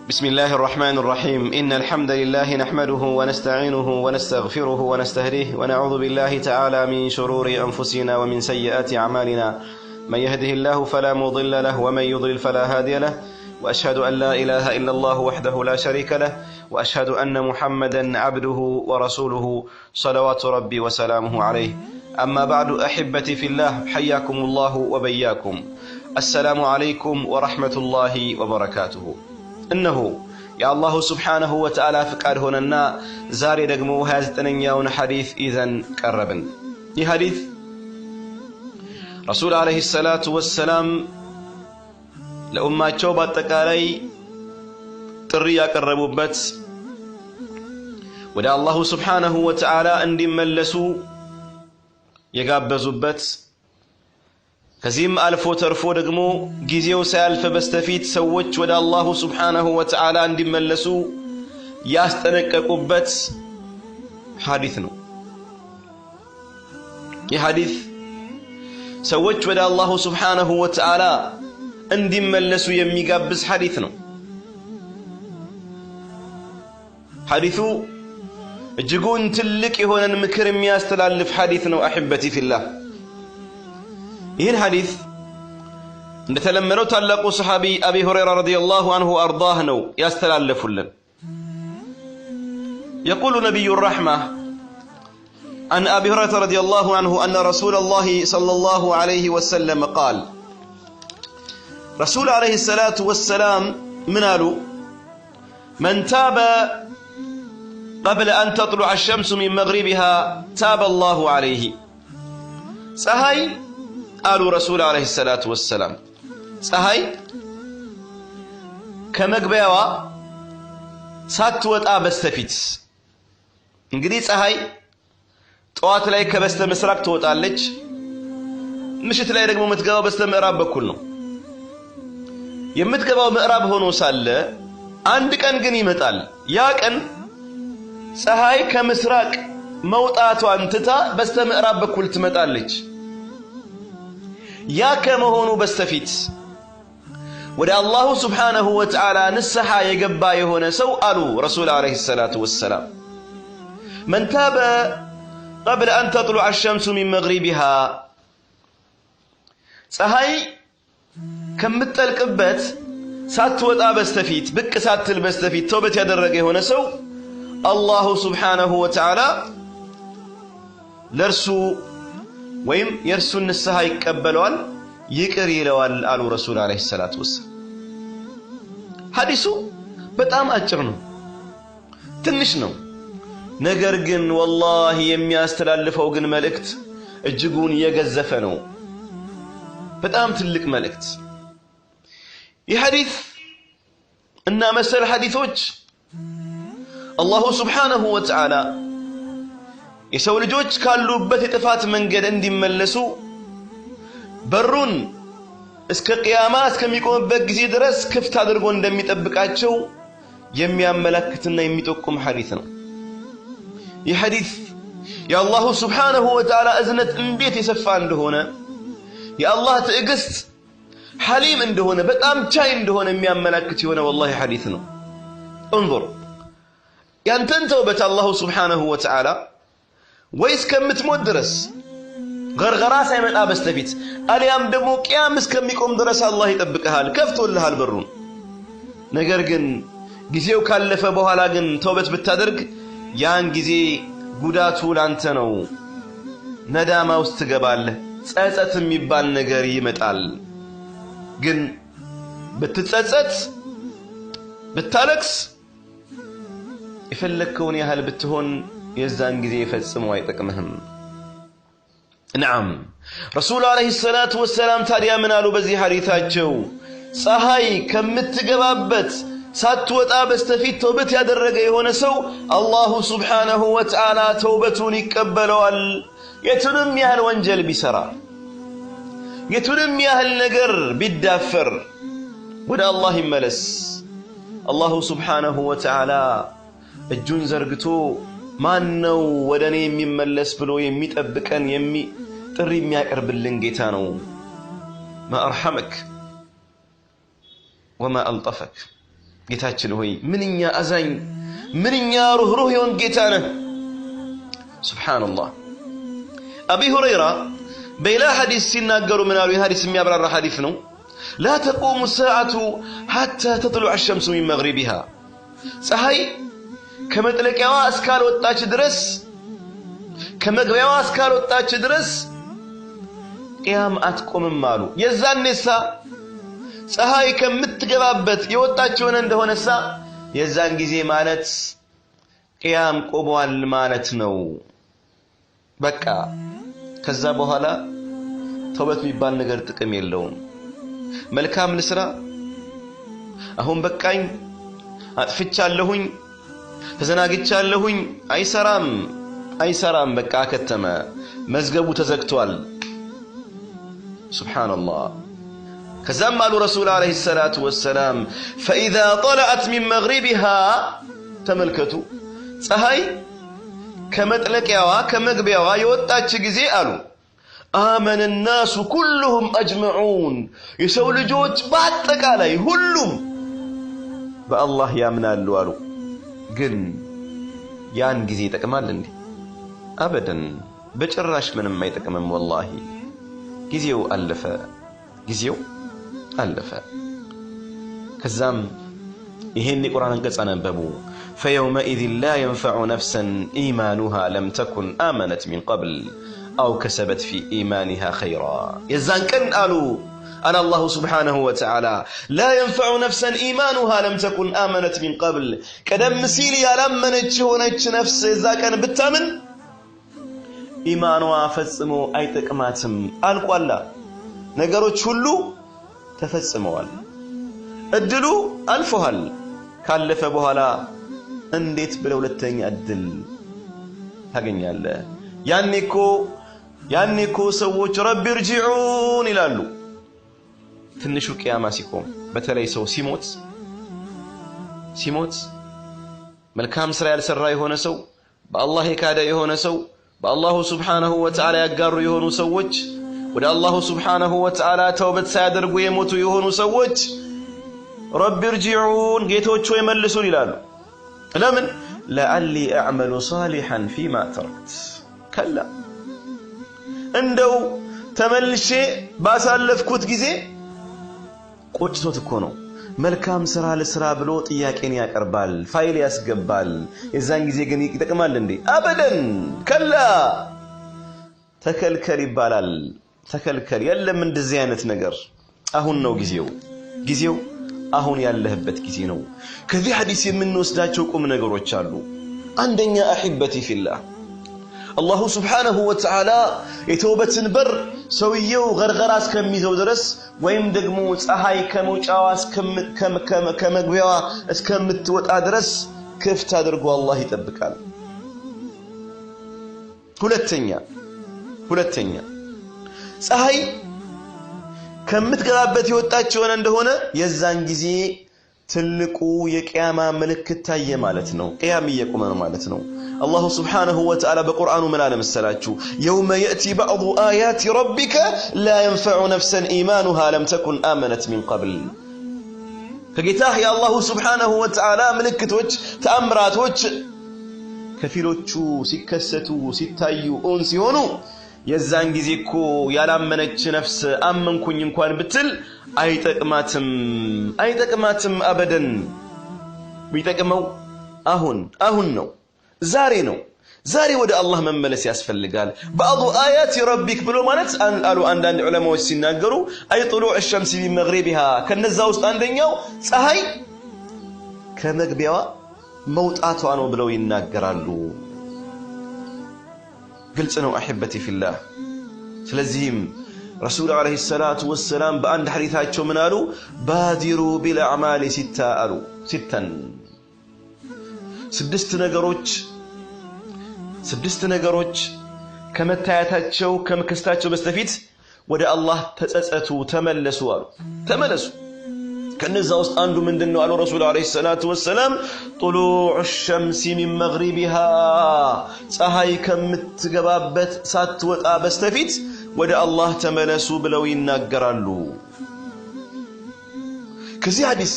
بسم الله الرحمن الرحيم إن الحمد لله نحمده ونستعينه ونستغفره ونستهديه ونعوذ بالله تعالى من شرور أنفسنا ومن سيئات أعمالنا من يهده الله فلا مضل له ومن يضلل فلا هادي له وأشهد أن لا إله إلا الله وحده لا شريك له وأشهد أن محمدا عبده ورسوله صلوات ربي وسلامه عليه أما بعد أحبتي في الله حياكم الله وبياكم السلام عليكم ورحمة الله وبركاته إنه يا الله سبحانه وتعالى فقد هنا زاري دغمو 29ኛውን حديث إذن قربن ይህ حديث رسول عليه الصلاة والسلام ለኡማቸው በአጠቃላይ ጥሪ ያቀረቡበት ወደ አላህ Subhanahu Wa Ta'ala እንዲመለሱ የጋበዙበት ከዚህም አልፎ ተርፎ ደግሞ ጊዜው ሳያልፍ በስተፊት ሰዎች ወደ አላህ Subhanahu Wa Ta'ala እንዲመለሱ ያስጠነቀቁበት ሐዲስ ነው። ይህ ሐዲስ ሰዎች ወደ አላህ Subhanahu Wa Ta'ala እንዲመለሱ የሚጋብዝ ሐዲስ ነው። ሐዲሱ እጅጉን ትልቅ የሆነን ምክር የሚያስተላልፍ ሐዲስ ነው። አህበቲ ፊላህ ይህን ሐዲስ እንደተለመደው ታላቁ ሰሃቢ አቢ ሁረይራ ረዲየላሁ ዐንሁ አርዳህ ነው ያስተላለፉልን። يقول نبي الرحمة عن أبي هريرة رضي الله عنه أن رسول الله صلى الله عليه وسلم قال رسول عليه الصلاة والسلام من قالوا من تاب قبل أن تطلع الشمس من مغربها تاب الله عليه صحيح قالوا رسول عليه الصلاة والسلام صحيح كمغبيوا ساتوطا بستفيت እንግዲህ ፀሐይ ጠዋት ላይ ከበስተ ምስራቅ ትወጣለች ምሽት ላይ ደግሞ የምትገባው በስተ ምዕራብ በኩል ነው። የምትገባው ምዕራብ ሆኖ ሳለ አንድ ቀን ግን ይመጣል። ያ ቀን ፀሐይ ከምስራቅ መውጣቷን ትታ በስተ ምዕራብ በኩል ትመጣለች። ያ ከመሆኑ በስተፊት ወደ አላህ Subhanahu Wa Ta'ala ንስሐ የገባ የሆነ ሰው አሉ ረሱል አለይሂ ሰላቱ ወሰላም من تاب قبل أن تطلع الشمس من مغربها ፀሐይ ከምትጠልቅበት ሳትወጣ በስተፊት ብቅ ሳትል በስተፊት ተውበት ያደረገ የሆነ ሰው አላህ Subhanahu Wa Ta'ala ለርሱ ወይም የርሱን ንስሐ ይቀበለዋል ይቅር ይለዋል አሉ ረሱል አለይሂ ሰላቱ ወሰለም። ሐዲሱ በጣም አጭር ነው፣ ትንሽ ነው። ነገር ግን ወላሂ የሚያስተላልፈው ግን መልእክት እጅጉን የገዘፈ ነው። በጣም ትልቅ መልእክት። ይህ ሐዲስ እና መሰል ሐዲሶች አላህ Subhanahu Wa Ta'ala የሰው ልጆች ካሉበት የጥፋት መንገድ እንዲመለሱ በሩን እስከ ቂያማ እስከሚቆምበት ጊዜ ድረስ ክፍት አድርጎ እንደሚጠብቃቸው የሚያመለክትና የሚጠቁም ሐዲስ ነው። ይህ ሐዲስ የአላህ Subhanahu Wa Ta'ala እዝነት እንዴት የሰፋ እንደሆነ የአላህ ትዕግስት ሐሊም እንደሆነ በጣም ቻይ እንደሆነ የሚያመለክት የሆነ ወላሂ ሐዲስ ነው። انظر ያንተን ተውበት አላህ Subhanahu Wa Ta'ala ወይስ ከምትሞት ድረስ ገርገራ ሳይመጣ በስተፊት አልያም ደግሞ ቂያም እስከሚቆም ድረስ አላህ ይጠብቅሃል ከፍቶልሃል በሩን። ነገር ግን ጊዜው ካለፈ በኋላ ግን ተውበት ብታደርግ ያን ጊዜ ጉዳቱ ላንተ ነው። ነዳማ ውስጥ ትገባለህ፣ ጸጸት የሚባል ነገር ይመጣል። ግን ብትጸጸት ብታለቅስ የፈለከውን ያህል ብትሆን የዛን ጊዜ ፈጽሞ አይጠቅምህም። نعم رسول عليه الصلاة والسلام ታዲያ ምን አሉ በዚህ ሐዲሳቸው? ፀሐይ ከምትገባበት ሳትወጣ በስተፊት ተውበት ያደረገ የሆነ ሰው አላህ Subhanahu Wa Ta'ala ተውበቱን ይቀበለዋል። የቱንም ያህል ወንጀል ቢሰራ የቱንም ያህል ነገር ቢዳፈር ወደ አላህ ይመለስ። አላህ Subhanahu Wa Ta'ala እጁን ዘርግቶ ማን ነው ወደኔ የሚመለስ ብሎ የሚጠብቀን ጥሪ የሚያቀርብልን ጌታ ነው። ما أرحمك وما ألطفك ጌታችን ሆይ ምንኛ አዛኝ ምንኛ ሩህሩህ የሆን ጌታ ነህ ሱብሃንአላህ አቢ ሁረይራ በሌላ ሐዲስ ሲናገሩ ምን አሉ ሐዲስ የሚያብራራ ሐዲስ ነው لا تقوم الساعة حتى تطلع الشمس من مغربها ፀሐይ ከመጥለቂያዋ እስካልወጣች ድረስ ከመግቢያዋ እስካልወጣች ድረስ ቂያም አትቆምም አሉ የዛኔሳ ፀሐይ ከምትገባበት የወጣች ሆነ እንደሆነሳ የዛን ጊዜ ማለት ቂያም ቆሟል ማለት ነው በቃ ከዛ በኋላ ተውበት የሚባል ነገር ጥቅም የለውም መልካም ልስራ አሁን በቃኝ አጥፍቻለሁኝ ተዘናግቻለሁኝ አይሰራም በቃ ከተመ መዝገቡ ተዘግቷል ሱብሃንአላህ كزم قال رسول عليه الصلاة والسلام فإذا طلعت من مغربها تملكتو ፀሐይ ከመጥለቂያዋ ከመግቢያዋ የወጣች ጊዜ አሉ آمن الناس كلهم أجمعون የሰው ልጆች በአጠቃላይ ሁሉም በአላህ ያምናሉ አሉ ግን ያን ጊዜ ይጠቅማል እንዴ አበደን በጭራሽ ምንም አይጠቅምም والله ጊዜው አለፈ ከዛም ይሄን የቁርአን አንቀጽ አነበቡ فيومئذ لا ينفع نفسا إيمانها لم تكن آمنت من قبل أو كسبت في إيمانها خيرا يزان كن قالوا أنا الله سبحانه وتعالى لا ينفع نفسا إيمانها لم تكن آمنت من قبل كدم مسيلي يلمنج هونج نفس إذا كان بالتامن إيمانها فسمو أي تكماتم ألقوا الله نقروش هلو تفسموال እድሉ አልፎሃል ካለፈ በኋላ እንዴት ብለው ለተኛ እድል ታገኛለህ ያኔኮ ሰዎች ረቢ ርጂዑን ይላሉ ትንሹ ቂያማ ሲቆም በተለይ ሰው ሲሞት መልካም ስራ ያልሰራ የሆነ ሰው በአላህ የካደ የሆነ ሰው በአላሁ ሱብሓነሁ ወተዓላ ያጋሩ የሆኑ ሰዎች ወደ አላሁ ሱብሓነሁ ወተዓላ ተውበት ሳያደርጉ የሞቱ የሆኑ ሰዎች رب ارجعون جيتوچو يملسون ይላሉ ለምን لعلي اعمل صالحا فيما تركت كلا እንደው ተመልሼ ባሳለፍኩት ጊዜ ቆጭቶት እኮ ነው መልካም ስራ ለስራ ብሎ ጥያቄን ያቀርባል ፋይል ያስገባል የዛን ጊዜ ግን ይጠቅማል እንዴ አበደን ከላ ተከልከል ይባላል ተከልከል የለም እንደዚህ አይነት ነገር አሁን ነው ጊዜው አሁን ያለህበት ጊዜ ነው ከዚህ ሐዲስ የምንወስዳቸው ቁም ነገሮች አሉ አንደኛ አህበቲ ፊላህ አላሁ ሱብሓነሁ ወተዓላ የተውበትን በር ሰውየው ገርገራ እስከሚይዘው ድረስ ወይም ደግሞ ፀሐይ ከመውጫዋ ከመግቢያዋ እስከምትወጣ ድረስ ክፍት አድርጎ አላህ ይጠብቃል ሁለተኛ ፀሐይ ከምትገባበት የወጣች ሆነ እንደሆነ የዛን ጊዜ ትልቁ የቂያማ ምልክት ታየ ማለት ነው ቂያም እየቆመ ማለት ነው አላሁ ሱብሓነሁ ወተዓላ በቁርአኑ ምን አለ መሰላችሁ يوم يأتي بعض آيات ربك لا ينفع نفسا إيمانها لم تكن آمنت من قبل ከጌታህ የአላሁ ሱብሓነሁ ወተዓላ ምልክቶች ተአምራቶች ከፊሎቹ ሲከሰቱ ሲታዩ ኦን ሲሆኑ የዛን ጊዜ እኮ ያላመነች ነፍስ አመንኩኝ እንኳን ብትል አይጠቅማትም አበደን ቢጠቅመው አሁን ነው ዛሬ ወደ አላህ መመለስ ያስፈልጋል بعض آيات ربك ብሎ ማለት አሉ አንዳንድ ዑለማዎች ሲናገሩ አይ طلوع الشمس من مغربها ከነዛ ውስጥ አንደኛው ፀሐይ ከመግቢያዋ መውጣቷ ነው ብለው ይናገራሉ ግልጽ ነው አህበቲ ፊላህ ስለዚህም ረሱል አለይሂ ሰላቱ ወሰላም በአንድ ሐዲታቸው ምን አሉ ባዲሩ ቢልአዕማል ስድስት ነገሮች ከመታየታቸው ከመከስታቸው በስተፊት ወደ አላህ ተጸጸቱ ተመለሱ ከነዛ ውስጥ አንዱ ምንድነው አሉ ረሱል አለይሂ ሰላቱ ወሰላም طلوع الشمس من مغربها ፀሐይ ከምትገባበት ሳትወጣ በስተፊት ወደ አላህ ተመለሱ ብለው ይናገራሉ ከዚህ ሐዲስ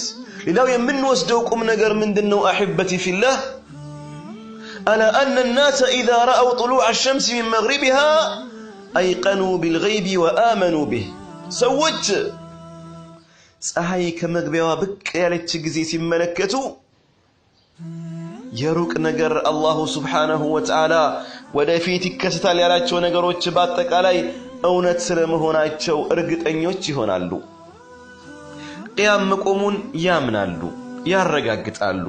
لو يمنوسدو قم نجر من دنو أحبتي في الله ألا أن الناس إذا رأوا طلوع الشمس من مغربها أيقنوا بالغيب وآمنوا به سوت ፀሐይ ከመግቢያዋ ብቅ ያለች ጊዜ ሲመለከቱ የሩቅ ነገር አላሁ Subhanahu Wa Ta'ala ወደፊት ይከሰታል ያላቸው ነገሮች በአጠቃላይ እውነት ስለመሆናቸው እርግጠኞች ይሆናሉ ቂያም መቆሙን ያምናሉ ያረጋግጣሉ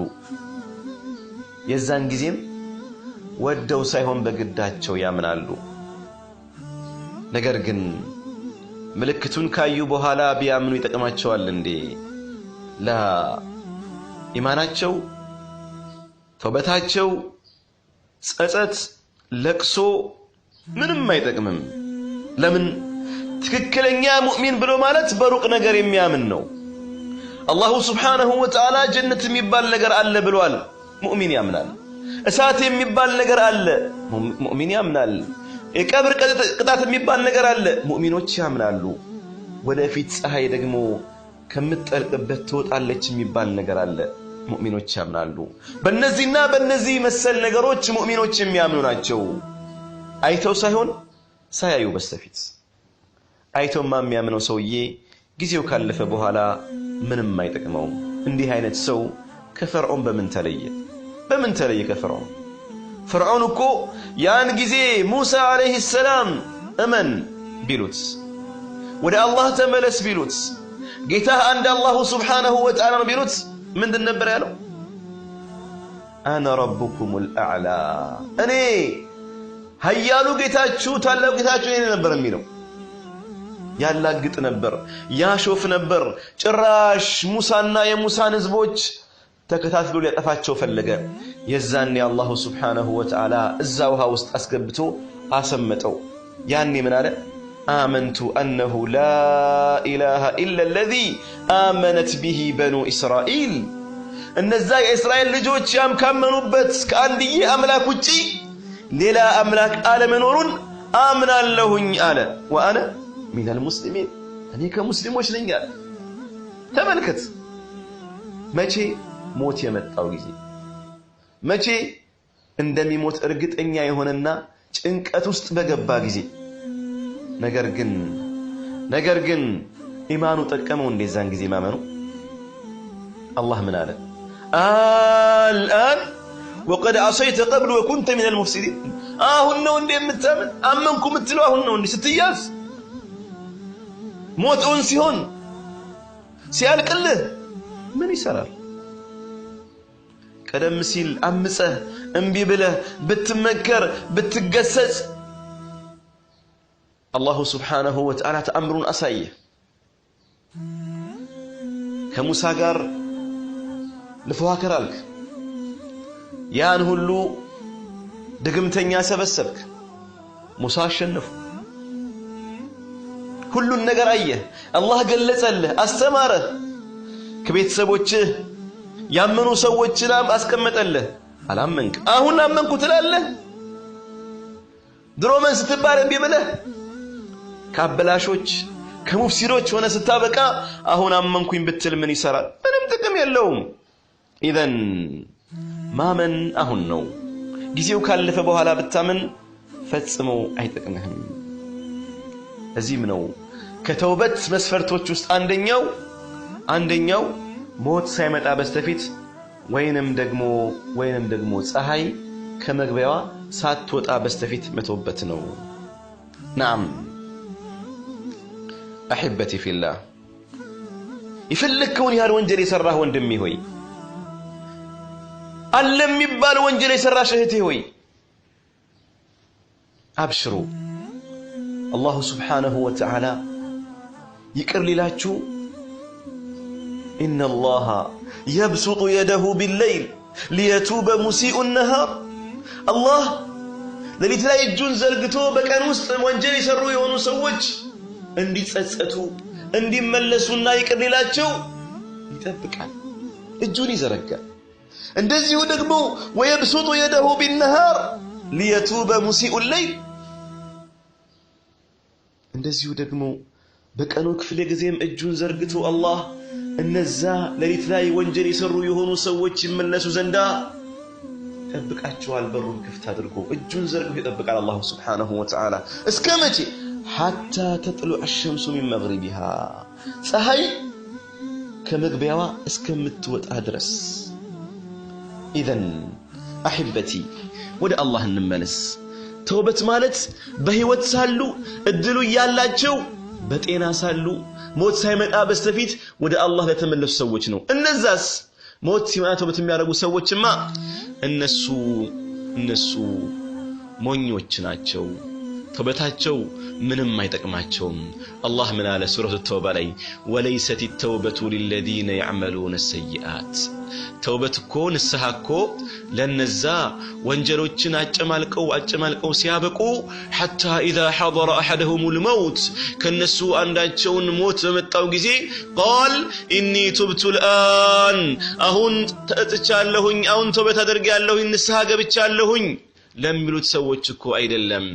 የዛን ጊዜም ወደው ሳይሆን በግዳቸው ያምናሉ ነገር ግን ምልክቱን ካዩ በኋላ ቢያምኑ ይጠቅማቸዋል እንዴ ላ ኢማናቸው ተውበታቸው ጸጸት ለቅሶ ምንም አይጠቅምም ለምን ትክክለኛ ሙእሚን ብሎ ማለት በሩቅ ነገር የሚያምን ነው አላሁ Subhanahu Wa Ta'ala ጀነት የሚባል ነገር አለ ብሏል ሙእሚን ያምናል እሳት የሚባል ነገር አለ ሙእሚን ያምናል የቀብር ቅጣት የሚባል ነገር አለ ሙእሚኖች ያምናሉ ወደፊት ፀሐይ ደግሞ ከምትጠልቅበት ትወጣለች የሚባል ነገር አለ ሙእሚኖች ያምናሉ በእነዚህና በእነዚህ መሰል ነገሮች ሙእሚኖች የሚያምኑ ናቸው አይተው ሳይሆን ሳያዩ በስተፊት አይተው የሚያምነው ሰውዬ ጊዜው ካለፈ በኋላ ምንም አይጠቅመው እንዲህ አይነት ሰው ከፈርዖን በምን ተለየ ከፈርዖን فرعون እኮ ያን ጊዜ ሙሳ አለይሂ ሰላም እመን ቢሉት ወደ አላህ ተመለስ ቢሉት ጌታ አንድ አላሁ Subhanahu Wa Ta'ala ቢሉት ምንድን ነበር ያለው አና ረብኩሙል አዕላ እኔ ኃያሉ ጌታችሁ ታላቁ ጌታችሁ እኔ ነበር የሚለው ያላግጥ ነበር ያሾፍ ነበር ጭራሽ ሙሳና የሙሳን ህዝቦች ተከታትሎ ሊያጠፋቸው ፈለገ የዛኔ አላሁ Subhanahu Wa Ta'ala እዛ ውሃ ውስጥ አስገብቶ አሰመጠው ያኔ ምን አለ آمنت أنه لا إله إلا الذي آمنت به بنو إسرائيل النزاي إسرائيل لجوج يام كامنوا بس كأندي أملاك وجي للا أملاك آل منورون آمنا لهن آل وأنا من المسلمين أنا كمسلم وش لنقال تملكت ماشي موت يمتاو ጊዜ መቼ እንደሚሞት እርግጠኛ የሆነና ጭንቀት ውስጥ በገባ ጊዜ ነገር ግን ኢማኑ ጠቀመው እንደዛን ጊዜ ማመኑ አላህ ምን አለ الآن وقد عصيت قبل وكنت من المفسدين አሁን ነው እንደምታምን አመንኩ ምትለው አሁን ነው እንዴ ስትያዝ ሞቱን ሲሆን ሲያልቅልህ ምን ይሰራል ቀደም ሲል አምፀህ እንቢ ብለህ ብትመከር ብትገሰጽ አላሁ Subhanahu Wa Ta'ala ተአምሩን አሳየ ከሙሳ ጋር ልፈዋከራልክ ያን ሁሉ ድግምተኛ ሰበሰብክ ሙሳ አሸነፉ ሁሉን ነገር አየህ አላህ ገለጸልህ አስተማረህ ከቤተሰቦችህ ያመኑ ሰዎችንም አስቀመጠልህ አላመንክ አሁን አመንኩ ትላለህ ድሮመን ስትባል እንቢ ብለህ ካበላሾች ከሙፍሲዶች ሆነ ስታበቃ አሁን አመንኩኝ ብትል ምን ይሰራል ምንም ጥቅም የለውም ኢዘን ማመን አሁን ነው ጊዜው ካለፈ በኋላ ብታምን ፈጽሞ አይጠቅምህም እዚህም ነው ከተውበት መስፈርቶች ውስጥ አንደኛው ሞት ሳይመጣ በስተፊት ወይንም ደግሞ ፀሐይ ከመግቢያዋ ሳትወጣ በስተፊት መተውበት ነው نعم احبتي في الله يفلكون يا ወንጀል የሰራህ ወንድሜ ሆይ አለም ይባል ወንጀል የሰራሽ እህቴ ሆይ አብሽሩ አላሁ Subhanahu Wa Ta'ala ይቅር ሊላችሁ إن الله يبسط يده بالليل ليتوب مسيء النهار الله ለሊት ላይ እጁን ዘርግቶ በቀን ውስጥ ወንጀል የሰሩ የሆኑ ሰዎች እንዲጸጸቱ እንዲመለሱና ይቅር ሊላቸው ይጠብቃል እጁን ይዘረጋል እንደዚሁ ደግሞ ويبسط يده بالنهار ليتوب مسيء الليل እንደዚሁ ደግሞ በቀኑ ክፍለ ጊዜም እጁን ዘርግቶ አላህ እነዛ ለሊት ላይ ወንጀል የሰሩ የሆኑ ሰዎች ይመለሱ ዘንዳ ይጠብቃቸዋል በሩን ክፍት አድርጎ እጁን ዘርግቶ ይጠብቃል አላህ Subhanahu Wa Ta'ala እስከ መቼ حتى تطلع الشمس من مغربها ፀሐይ ከመግቢያዋ እስከምትወጣ ድረስ اذا احبتي ወደ አላህ እንመለስ ተውበት ማለት በህይወት ሳሉ እድሉ ያላቸው በጤና ሳሉ ሞት ሳይመጣ በስተፊት ወደ አላህ ለተመለሱ ሰዎች ነው እነዛስ ሞት ሲመጣ ተውበት የሚያደርጉ ሰዎችማ እነሱ ሞኞች ናቸው ተውበታቸው ምንም አይጠቅማቸውም አላህ ምን አለ ሱረቱ ተውባ ላይ ወለይሰት التوبة للذين يعملون السيئات ተውበት እኮ ንስሐ እኮ ለነዛ ወንጀሎችን አጨማልቀው ሲያበቁ حتى إذا حضر أحدهم الموت ከነሱ አንዳቸውን ሞት በመጣው ጊዜ قال إني تبت الآن አሁን ተጥቻለሁኝ አሁን ተውበት አድርጌያለሁኝ ንስሐ ገብቻለሁኝ ለሚሉት ሰዎች እኮ አይደለም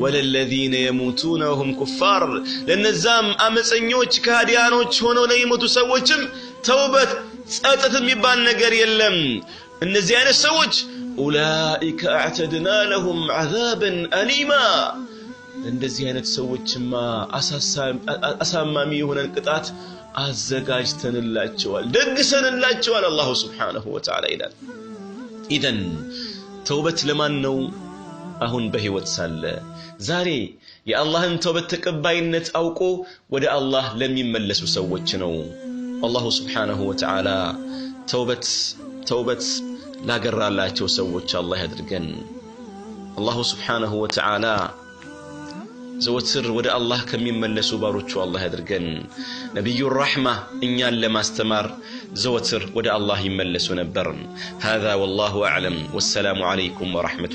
ወለለዚነ يموتون وهم كفار ለነዛም አመፀኞች ካዲያኖች ሆነው ለይሞቱ ሰዎችም ተውበት ጸጸት የሚባል ነገር የለም እነዚህ አይነት ሰዎች اولئك اعتدنا لهم عذابا اليما እንደዚህ አይነት ሰዎችማ አሳማሚ የሆነ ቅጣት አዘጋጅተንላቸዋል ደግሰንላቸዋል አላህ Subhanahu Wa Ta'ala ይላል اذا ተውበት ለማን ነው አሁን በህይወት ሳለ ዛሬ የአላህን ተውበት ተቀባይነት አውቆ ወደ አላህ ለሚመለሱ ሰዎች ነው አላህ Subhanahu Wa Ta'ala ተውበት ላገራላቸው ሰዎች አላህ ያድርገን አላህ Subhanahu Wa Ta'ala ዘወትር ወደ አላህ ከሚመለሱ ባሮቹ አላህ ያድርገን ነብዩ الرحمة እኛን ለማስተማር ዘወትር ወደ አላህ ይመለሱ ነበር هذا والله اعلم والسلام عليكم ورحمة